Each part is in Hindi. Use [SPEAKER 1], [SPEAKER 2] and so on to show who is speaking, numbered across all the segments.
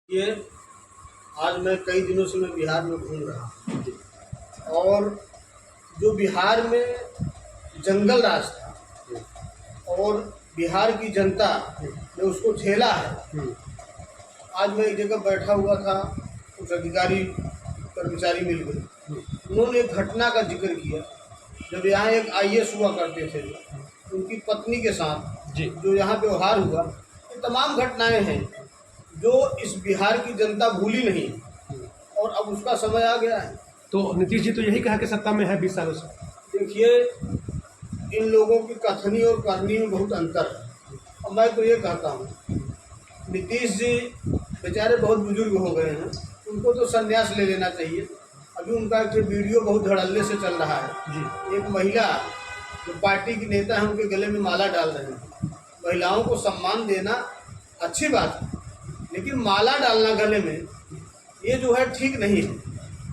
[SPEAKER 1] ये आज मैं कई दिनों से मैं बिहार में घूम रहा हूँ और जो बिहार में जंगल राज था और बिहार की जनता ने उसको झेला है। आज मैं एक जगह बैठा हुआ था, कुछ अधिकारी कर्मचारी मिल गए, उन्होंने एक घटना का जिक्र किया। जब यहाँ एक आईएएस हुआ करते थे, उनकी पत्नी के साथ जो यहाँ व्यवहार हुआ, ये तमाम घटनाएं हैं जो इस बिहार की जनता भूली नहीं और अब उसका समय आ गया है।
[SPEAKER 2] तो नीतीश जी तो यही कहा कि सत्ता में है 20 सालों से।
[SPEAKER 1] देखिए, इन लोगों की कथनी और करनी में बहुत अंतर है। और मैं तो ये कहता हूँ, नीतीश जी बेचारे बहुत बुजुर्ग हो गए हैं, उनको तो संन्यास ले लेना चाहिए। अभी उनका एक वीडियो बहुत धड़ल्ले से चल रहा है जी। एक महिला जो पार्टी की नेता है, उनके गले में माला डाल रहे हैं। महिलाओं को सम्मान देना अच्छी बात है, लेकिन माला डालना गले में ये जो है ठीक नहीं है।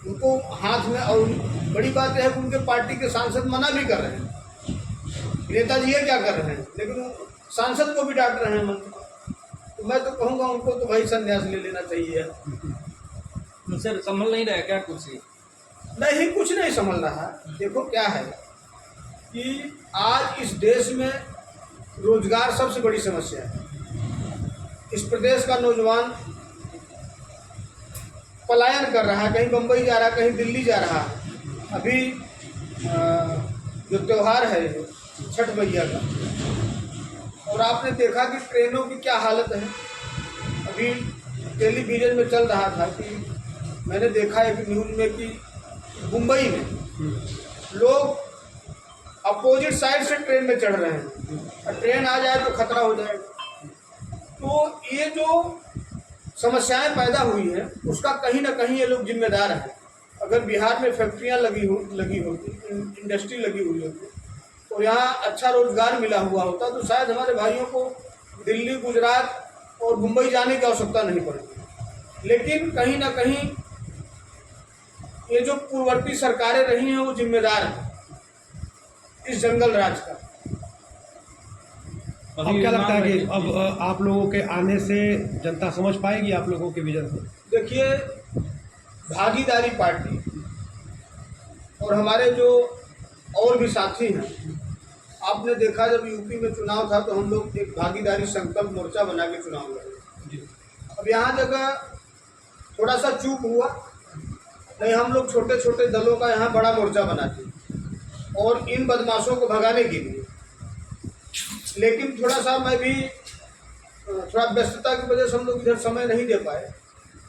[SPEAKER 1] उनको हाथ में, और बड़ी बात है कि उनके पार्टी के सांसद मना भी कर रहे हैं, नेताजी ये क्या कर रहे हैं, लेकिन सांसद को भी डांट रहे हैं मंत्री। तो मैं तो कहूँगा उनको तो भाई संन्यास ले लेना चाहिए।
[SPEAKER 3] सर संभल नहीं रहा क्या कुछ?
[SPEAKER 1] नहीं, कुछ नहीं संभल रहा। देखो क्या है कि आज इस देश में रोजगार सबसे बड़ी समस्या है। इस प्रदेश का नौजवान पलायन कर रहा है, कहीं बम्बई जा रहा है, कहीं दिल्ली जा रहा है। अभी जो त्यौहार है छठ मैया का, और आपने देखा कि ट्रेनों की क्या हालत है। अभी टेलीविजन में चल रहा था कि मैंने देखा एक न्यूज़ में कि मुंबई में लोग अपोजिट साइड से ट्रेन में चढ़ रहे हैं और ट्रेन आ जाए तो खतरा हो जाएगा। तो ये जो समस्याएं पैदा हुई हैं, उसका कहीं ना कहीं ये लोग जिम्मेदार हैं। अगर बिहार में फैक्ट्रियां लगी होती, इंडस्ट्री लगी हुई होती और यहाँ अच्छा रोजगार मिला हुआ होता, तो शायद हमारे भाइयों को दिल्ली, गुजरात और मुंबई जाने की आवश्यकता नहीं पड़ती। लेकिन कहीं ना कहीं ये जो पूर्ववर्ती सरकारें रही हैं, वो जिम्मेदार हैं इस जंगल राज का।
[SPEAKER 2] अब क्या लगता है कि अब आप लोगों के आने से जनता समझ पाएगी आप लोगों के विजन को?
[SPEAKER 1] देखिए, भागीदारी पार्टी और हमारे जो और भी साथी हैं, आपने देखा जब यूपी में चुनाव था तो हम लोग एक भागीदारी संकल्प मोर्चा बना के चुनाव लड़े। अब यहाँ जगह थोड़ा सा चूक हुआ, नहीं हम लोग छोटे छोटे दलों का यहाँ बड़ा मोर्चा बनाते और इन बदमाशों को भगाने के लिए। लेकिन थोड़ा सा मैं भी थोड़ा व्यस्तता की वजह से हम लोग इधर समय नहीं दे पाए।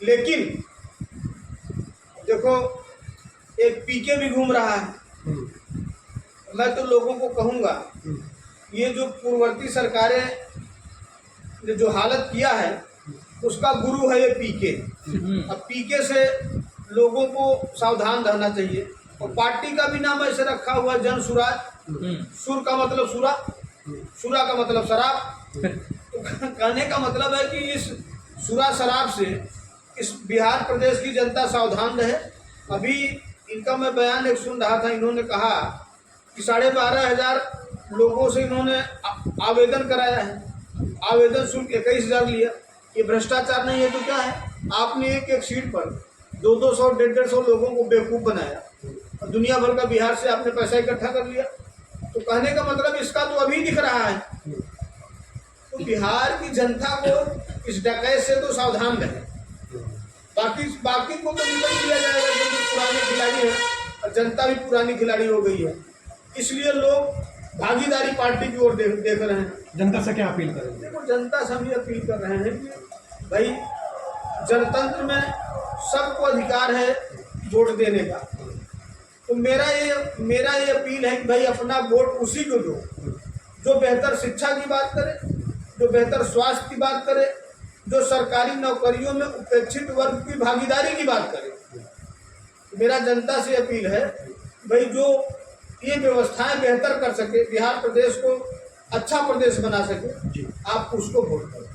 [SPEAKER 1] लेकिन देखो, एक पीके भी घूम रहा है। मैं तो लोगों को कहूँगा, ये जो पूर्ववर्ती सरकारें ने जो हालत किया है, उसका गुरु है ये पीके। अब पीके से लोगों को सावधान रहना चाहिए। और पार्टी का भी नाम ऐसे रखा हुआ है, जन सुराज। सुर का मतलब सुरा, सुरा का मतलब शराब। तो कहने का मतलब है कि इस सुरा शराब से इस बिहार प्रदेश की जनता सावधान रहे। अभी इनका मैं बयान एक सुन रहा था, इन्होंने कहा कि 12,500 लोगों से इन्होंने आवेदन कराया है। आवेदन शुल्क 21,000 लिया। ये भ्रष्टाचार नहीं है तो क्या है? आपने एक एक सीट पर 200, 150 लोगों को बेवकूफ़ बनाया और दुनिया भर का बिहार से आपने पैसा इकट्ठा कर लिया। तो कहने का मतलब इसका तो अभी दिख रहा है। तो बिहार की जनता को इस डकैत से तो सावधान रहे। बाकी को तो निकल दिया जाएगा, जो पुराने खिलाड़ी हैं, और जनता भी पुरानी खिलाड़ी हो गई है। इसलिए लोग भागीदारी पार्टी की ओर देख रहे हैं।
[SPEAKER 2] जनता से क्या अपील करेंगे?
[SPEAKER 1] देखो, जनता से हम ये अपील कर रहे हैं कि भाई, जनतंत्र में सबको अधिकार है वोट देने का। तो मेरा ये अपील है कि भाई अपना वोट उसी को दो जो बेहतर शिक्षा की बात करे, जो बेहतर स्वास्थ्य की बात करे, जो सरकारी नौकरियों में उपेक्षित वर्ग की भागीदारी की बात करे। मेरा जनता से अपील है भाई, जो ये व्यवस्थाएं बेहतर कर सके, बिहार प्रदेश को अच्छा प्रदेश बना सके, आप उसको वोट करें।